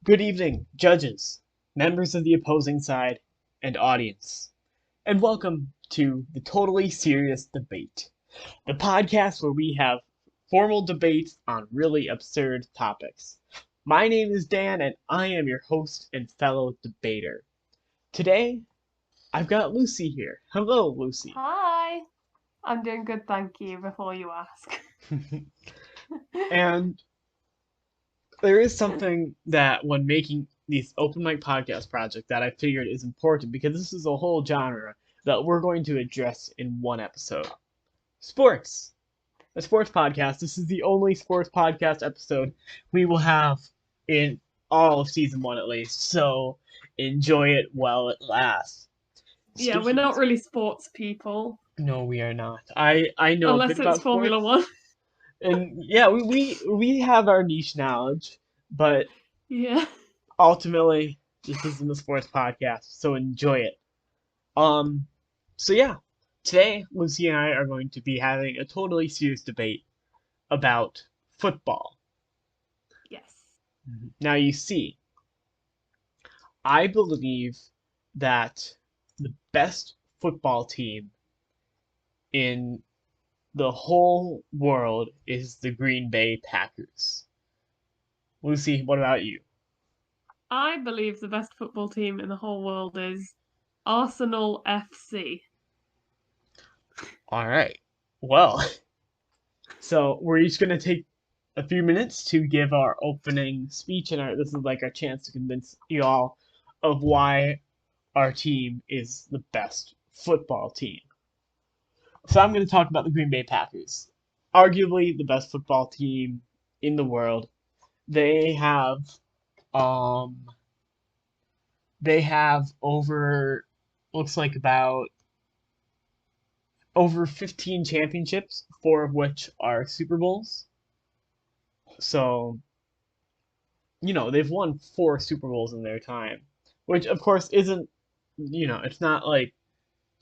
Good evening, judges, members of the opposing side, and audience, and welcome to the Totally Serious Debate, the podcast where we have formal debates on really absurd topics. My name is Dan, and I am your host and fellow debater. Today, I've got Lucy here. Hello, Lucy. Hi, I'm doing good, thank you, before you ask. And there is something that when making these open mic podcast project that I figured is important because this is a whole genre that we're going to address in one episode. Sports. A sports podcast. This is the only sports podcast episode we will have in all of season one at least. So enjoy it while it lasts. Yeah, we're Speaking not really sports people, No, we are not. I know a bit unless it's about Formula sports. One. And yeah, we have our niche knowledge, but Yeah. ultimately, this isn't a sports podcast, so enjoy it. Um, so yeah, today Lucy and I are going to be having a totally serious debate about football. Yes. Now you see, I believe that the best football team in the whole world is the Green Bay Packers. Lucy, what about you? I believe the best football team in the whole world is Arsenal FC. All right. Well, so we're each going to take a few minutes to give our opening speech, and this is like our chance to convince you all of why our team is the best football team. So I'm going to talk about the Green Bay Packers, arguably the best football team in the world. They have um they have over looks like about over 15 championships, four of which are Super Bowls. So they've won four Super Bowls in their time, which of course isn't, it's not like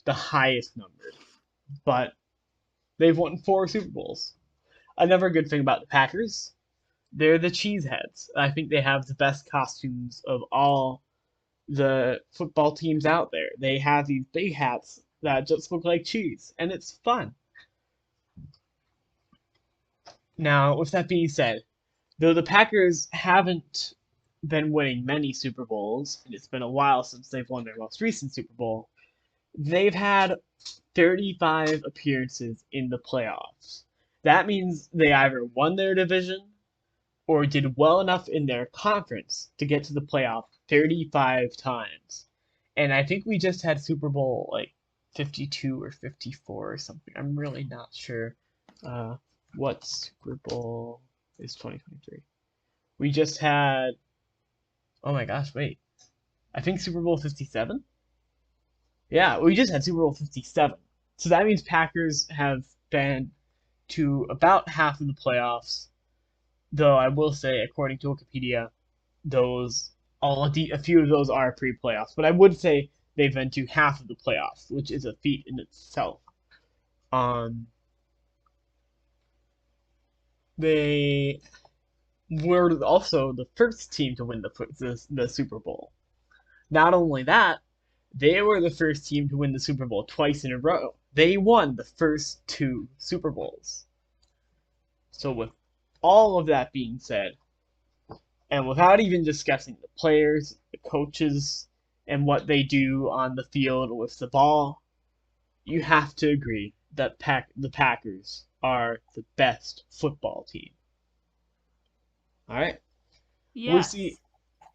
the highest number, but they've won four Super Bowls. Another good thing about the Packers, they're the cheeseheads. I think they have the best costumes of all the football teams out there. They have these big hats that just look like cheese, and it's fun. Now, with that being said, though the Packers haven't been winning many Super Bowls, and it's been a while since they've won their most recent Super Bowl, they've had 35 appearances in the playoffs. That means they either won their division or did well enough in their conference to get to the playoff 35 times. And I think we just had Super Bowl like 52 or 54 or something. I'm really not sure what Super Bowl is 2023. We just had, oh my gosh, wait. I think Super Bowl 57? Yeah, we just had Super Bowl 57. So that means Packers have been to about half of the playoffs. Though I will say, according to Wikipedia, a few of those are pre-playoffs. But I would say they've been to half of the playoffs, which is a feat in itself. Um, they were also the first team to win the Super Bowl. Not only that, they were the first team to win the Super Bowl twice in a row. They won the first two Super Bowls. So with all of that being said, and without even discussing the players, the coaches, and what they do on the field with the ball, you have to agree that the Packers are the best football team. All right, Lucy, Yes.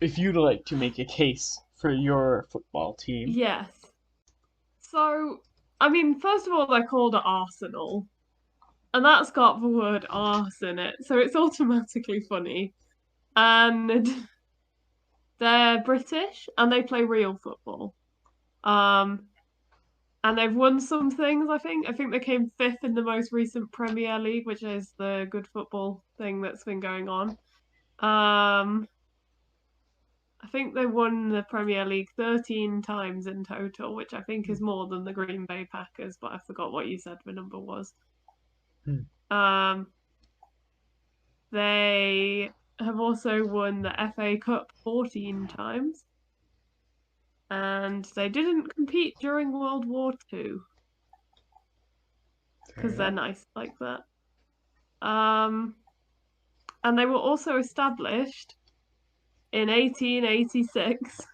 if you'd like to make a case for your football team. Yes. So, I mean, first of all, they're called Arsenal, and that's got the word arse in it, so it's automatically funny. And they're British and they play real football. Um, and they've won some things, I think. I think they came fifth in the most recent Premier League, which is the good football thing that's been going on. I think they won the Premier League 13 times in total, which I think is more than the Green Bay Packers, but I forgot what you said the number was. Hmm. Um, they have also won the FA Cup 14 times. And they didn't compete during World War II because they're nice like that. And they were also established in 1886,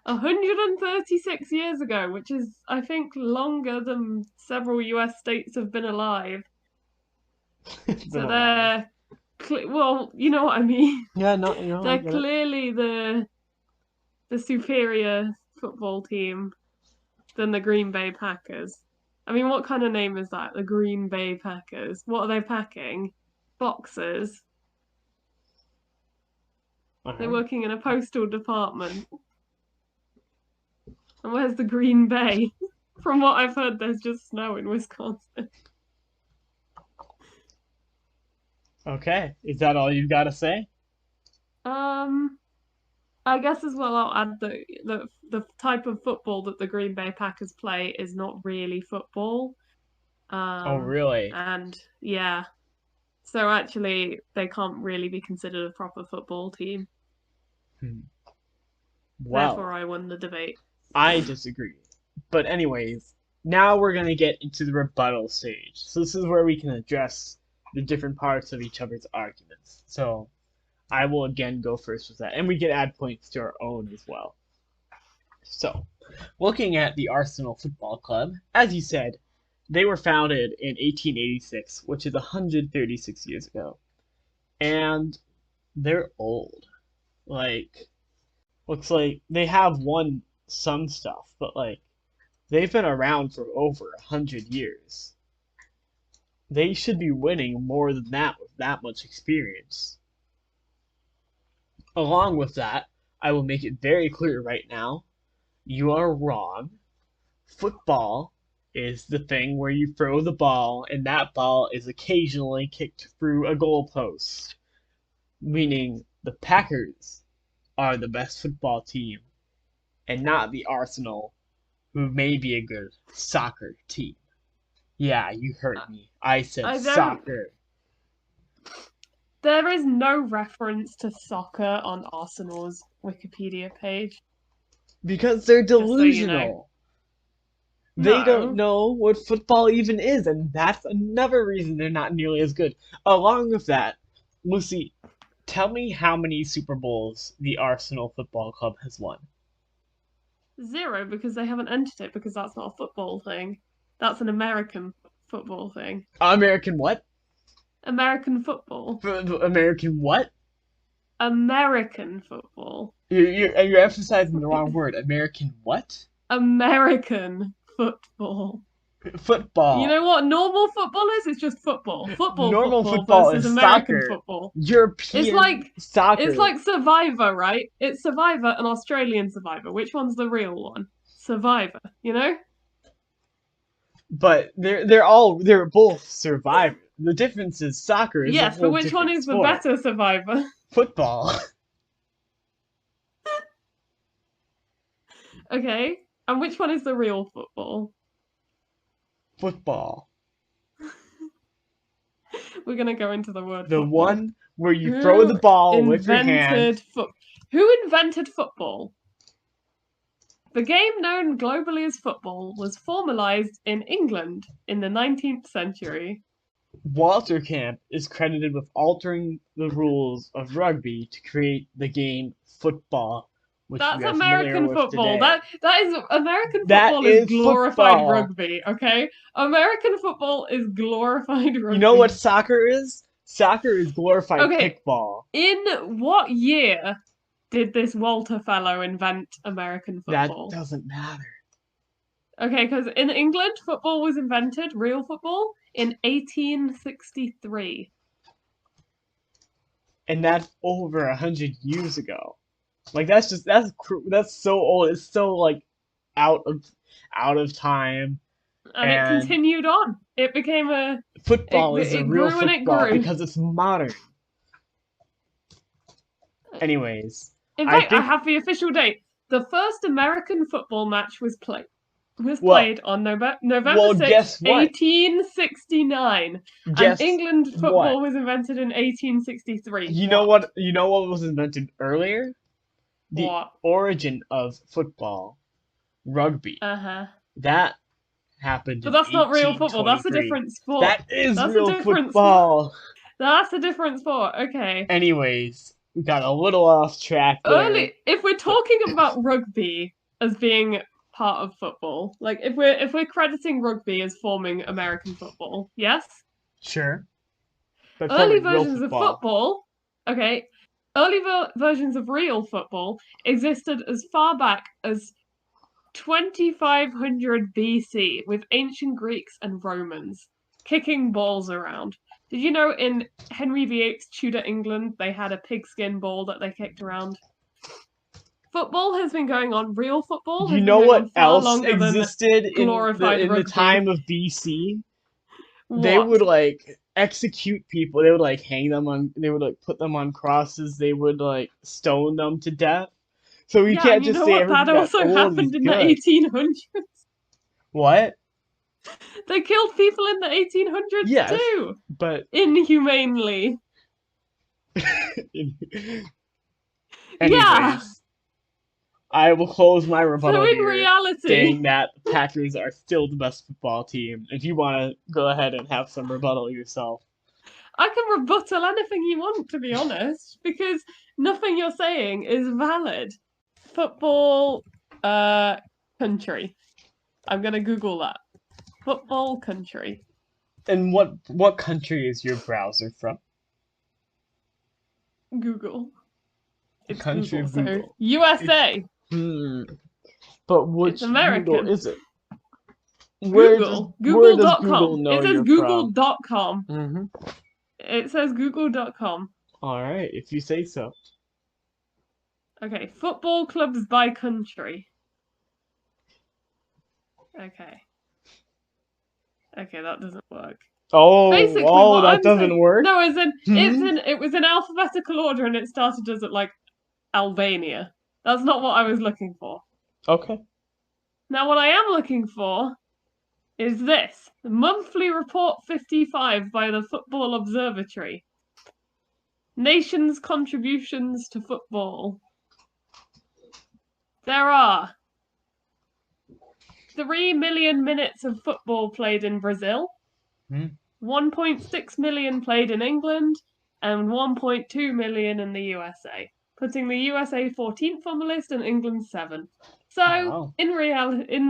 136 years ago, which is, I think, longer than several US states have been alive. So they're, well, you know what I mean. Yeah, no, you know, they're clearly the superior football team than the Green Bay Packers. I mean, what kind of name is that? The Green Bay Packers. What are they packing? Boxes. They're working in a postal department. And where's the Green Bay? From what I've heard, there's just snow in Wisconsin. Okay, is that all you've got to say? I guess as well I'll add the type of football that the Green Bay Packers play is not really football. Oh, really? And yeah. So actually they can't really be considered a proper football team. Well, therefore I won the debate. I disagree. But anyways, now we're going to get into the rebuttal stage. So this is where we can address the different parts of each other's arguments. So I will again go first with that, and we can add points to our own as well. So, looking at the Arsenal Football Club, as you said, they were founded in 1886, which is 136 years ago. And they're old. Like, looks like they have won some stuff, but like, they've been around for over 100 years. They should be winning more than that with that much experience. Along with that, I will make it very clear right now, you are wrong. Football is the thing where you throw the ball, and that ball is occasionally kicked through a goalpost. Meaning the Packers are the best football team, and not the Arsenal, who may be a good soccer team. Yeah, you heard me. I said soccer. There is no reference to soccer on Arsenal's Wikipedia page. Because they're delusional. They don't know what football even is, and that's another reason they're not nearly as good. Along with that, Lucy, tell me how many Super Bowls the Arsenal Football Club has won. 0, because they haven't entered it, because that's not a football thing. That's an American football thing. American what? American football. American what? American football. You're emphasizing the wrong word. American what? American football. Football. You know what normal football is? It's just football. Normal football versus is American soccer. Football. European it's like soccer. It's like Survivor, right? It's Survivor and Australian Survivor. Which one's the real one? Survivor, you know? But they're both Survivor. The difference is soccer is yes, but which one is the better Survivor? Football. Okay, and which one is the real football? Football. We're gonna go into the word. The football. one where you throw the ball with your hand. Who invented football? The game known globally as football was formalized in England in the 19th century. Walter Camp is credited with altering the rules of rugby to create the game football. That's American football. That is American football that is glorified football. Rugby, okay? American football is glorified rugby. You know what soccer is? Soccer is glorified kickball. In what year did this Walter fellow invent American football? That doesn't matter. Okay, because in England, football was invented, real football, in 1863. And that's over 100 years ago. Like that's so old. It's so like out of time. And it continued on. It became a football is a real football because it's modern. Anyways, in fact, I have the official date. The first American football match was played. was Well- played on November well, 6th, guess what? 1869. And Guess England what? football was invented in 1863. You know what? You know what was invented earlier? The What? origin of football, rugby. Uh-huh. That happened But in that's not real football. That's a 1823. different sport. That is That's a real different football. That's a different sport. Okay. Anyways, we got a little off track there. If we're talking about rugby as being part of football, like if we're crediting rugby as forming American football, yes? Sure. But Early forming real versions of football, okay. Early versions of real football existed as far back as 2500 BC with ancient Greeks and Romans kicking balls around. Did you know in Henry VIII's Tudor England they had a pigskin ball that they kicked around? Football has been going on. Real football. You has know been going what on far else longer than existed in glorified the rugby. time of BC? They What? would like execute people. They would like hang them on. They would like put them on crosses. They would like stone them to death. So we Yeah, can't and you just know say what? That everything also old is happened in the good. 1800s. What? They killed people in the 1800s Yes. too, But inhumanely. anyways, Yeah. I will close my rebuttal So in here, reality, saying that the Packers are still the best football team. If you want to go ahead and have some rebuttal yourself. I can rebuttal anything you want, to be honest, because nothing you're saying is valid. Football, country. I'm gonna Google that. Football country. And what country is your browser from? Google. It's Country Google, of so Google. USA. But which It's American. Google is it? Where Google. does Google Google.com. know It says you're Google.com. from? It says Google.com. All right, if you say so. Okay, football clubs by country. Okay. Okay, that doesn't work. Oh, Basically, what that I'm doesn't saying, work. No, it was in alphabetical order and it started as like Albania. That's not what I was looking for. Okay. Now, what I am looking for is this: the monthly report 55 by the Football Observatory. Nations' contributions to football. There are 3 million minutes of football played in Brazil, 1.6 million played in England, and 1.2 million in the USA, putting the USA 14th on the list and England 7th. So, Wow. in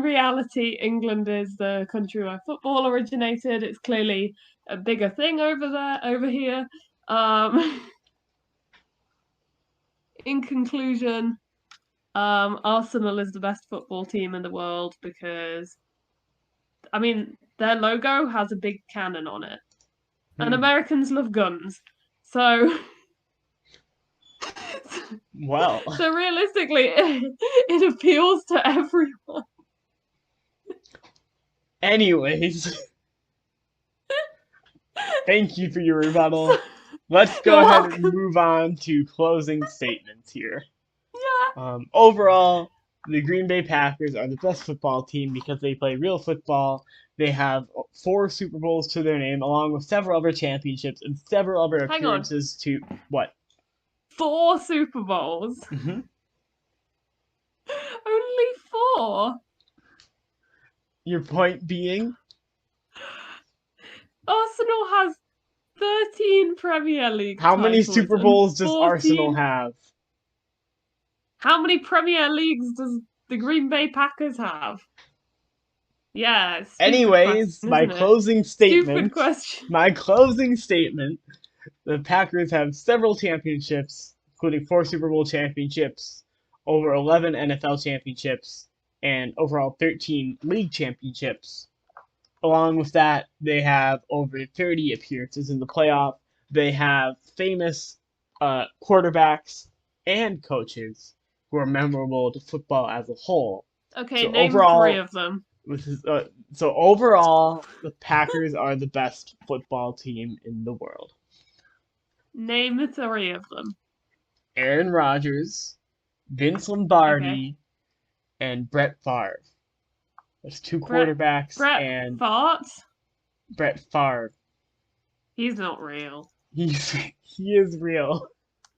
reality, England is the country where football originated. It's clearly a bigger thing over here. In conclusion, Arsenal is the best football team in the world because, I mean, their logo has a big cannon on it. And Americans love guns. So, Well. so realistically, it appeals to everyone. Anyways. Thank you for your rebuttal. Let's You're go ahead and welcome. move on to closing statements here. Yeah. Overall, the Green Bay Packers are the best football team because they play real football. They have 4 Super Bowls to their name, along with several other championships and several other Hang on. appearances to what? 4 Super Bowls. Mm-hmm. Only 4. Your point being? Arsenal has 13 Premier League How many titles Super and Bowls does 14 Arsenal have? How many Premier Leagues does the Green Bay Packers have? Yeah. It's a stupid Anyways, question, my isn't it? closing Stupid statement. question. My closing statement. The Packers have several championships, including 4 Super Bowl championships, over 11 NFL championships, and overall 13 league championships. Along with that, they have over 30 appearances in the playoff. They have famous quarterbacks and coaches who are memorable to football as a whole. Okay, So name overall- 3 of them. So overall, the Packers are the best football team in the world. Name 3 of them. Aaron Rodgers, Vince Lombardi, and Brett Favre. There's two Brett- quarterbacks Brett and Fart? Brett Favre. He's not real. He is real.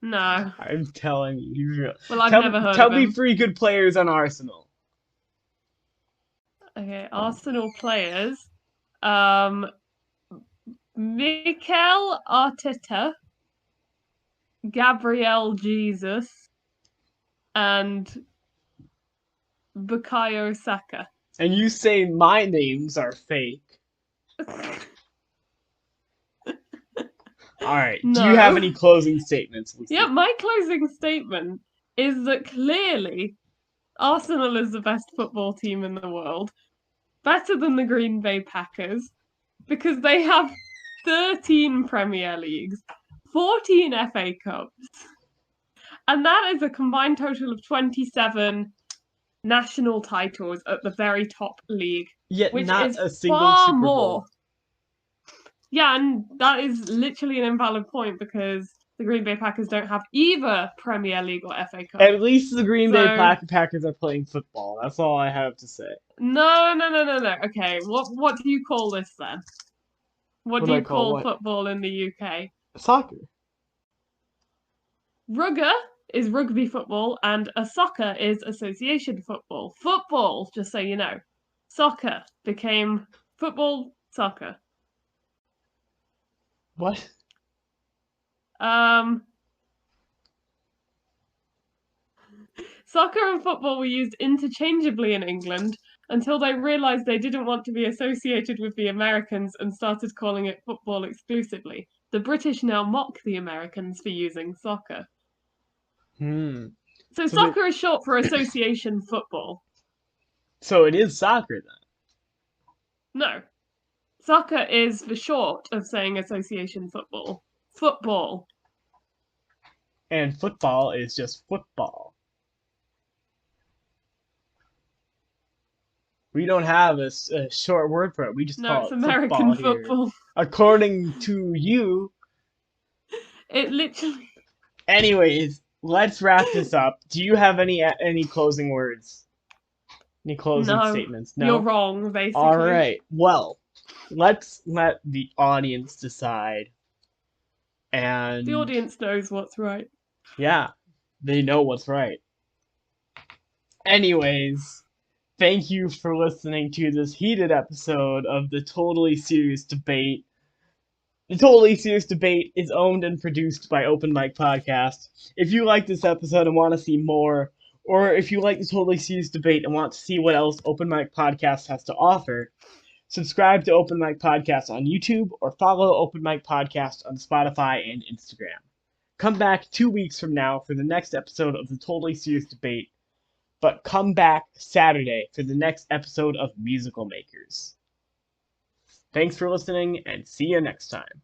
No. I'm telling you, he's real. Well, I've tell never heard tell of me him. 3 good players on Arsenal. Okay, Arsenal players. Mikel Arteta, Gabriel Jesus, and Bukayo Saka. And you say my names are fake. Alright, do you have No. any closing statements, Lucy? Yeah, my closing statement is that clearly Arsenal is the best football team in the world, better than the Green Bay Packers, because they have 13 Premier Leagues, 14 FA Cups, and that is a combined total of 27 national titles at the very top league, Yet which not is a single far Super more. Bowl. Yeah, and that is literally an invalid point because the Green Bay Packers don't have either Premier League or FA Cup. At least the Green Bay So- Packers are playing football. That's all I have to say. No. Okay, what do you call this then? What What do do you I call call what? football in the UK? Soccer. Rugger is rugby football, and a soccer is association football. Football, just so you know. Soccer became football, soccer. What? Soccer and football were used interchangeably in England until they realised they didn't want to be associated with the Americans and started calling it football exclusively. The British now mock the Americans for using soccer. So So soccer is short for association football. So it is soccer then. No. Soccer is the short of saying association football. Football. And football is just football. We don't have a short word for it. We just No, call it's it American football here. football. According to you. It literally... Anyways, let's wrap this up. Do you have any closing words? Any closing No. statements? No. You're wrong, basically. All right. Well, let's let the audience decide. And The audience knows what's right. yeah, they know what's right. Anyways, thank you for listening to this heated episode of the Totally Serious Debate. The Totally Serious Debate is owned and produced by Open Mic Podcast. If you like this episode and want to see more, or if you like the Totally Serious Debate and want to see what else Open Mic Podcast has to offer, subscribe to Open Mic Podcast on YouTube or follow Open Mic Podcast on Spotify and Instagram. Come back 2 weeks from now for the next episode of the Totally Serious Debate, but come back Saturday for the next episode of Musical Makers. Thanks for listening, and see you next time.